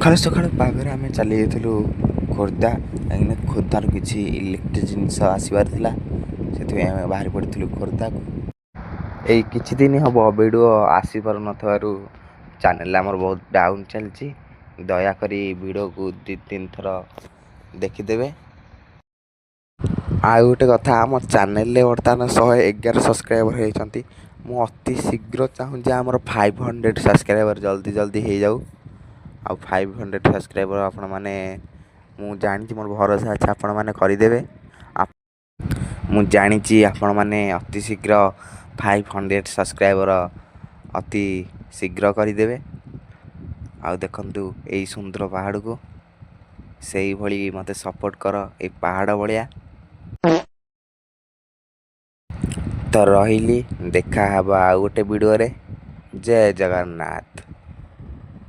ସକାଳୁ ସକାଳୁ ପାଗରେ ଆମେ ଚାଲି ଯାଇଥିଲୁ ଖୋର୍ଦ୍ଧା। କାହିଁକିନା ଖୋର୍ଦ୍ଧାରୁ କିଛି ଇଲେକ୍ଟ୍ରିକ୍ ଜିନିଷ ଆସିବାର ଥିଲା, ସେଥିପାଇଁ ଆମେ ବାହାରି ପଡ଼ିଥିଲୁ ଖୋର୍ଦ୍ଧାକୁ। ଏଇ କିଛି ଦିନ ହେବ ଭିଡ଼ିଓ ଆସିପାରୁନଥିବାରୁ ଚ୍ୟାନେଲ୍ ଆମର ବହୁତ ଡାଉନ୍ ଚାଲିଛି। ଦୟାକରି ଭିଡ଼ିଓକୁ 2-3 ଥର ଦେଖିଦେବେ। ଆଉ ଗୋଟେ କଥା, ଆମ ଚ୍ୟାନେଲରେ ବର୍ତ୍ତମାନ 111 ସବସ୍କ୍ରାଇବର୍ ହେଇଛନ୍ତି। ମୁଁ ଅତି ଶୀଘ୍ର ଚାହୁଁ ଯେ ଆମର 500 ସବସ୍କ୍ରାଇବର୍ ଜଲ୍ଦି ହେଇଯାଉ। ଆଉ 500 ସବସ୍କ୍ରାଇବର୍ ଆପଣମାନେ, ମୁଁ ଜାଣିଛି, ମୋର ଭରସା ଅଛି ଆପଣମାନେ କରିଦେବେ। ମୁଁ ଜାଣିଛି ଆପଣମାନେ ଅତି ଶୀଘ୍ର 500 ସବସ୍କ୍ରାଇବର୍ ଅତି ଶୀଘ୍ର କରିଦେବେ। ଆଉ ଦେଖନ୍ତୁ ଏଇ ସୁନ୍ଦର ପାହାଡ଼କୁ, ସେଇଭଳି ମୋତେ ସପୋର୍ଟ କର ଏଇ ପାହାଡ଼ ଭଳିଆ। ତ ରହିଲି, ଦେଖା ହେବ ଆଉ ଗୋଟେ ଭିଡ଼ିଓରେ। ଜୟ ଜଗନ୍ନାଥ।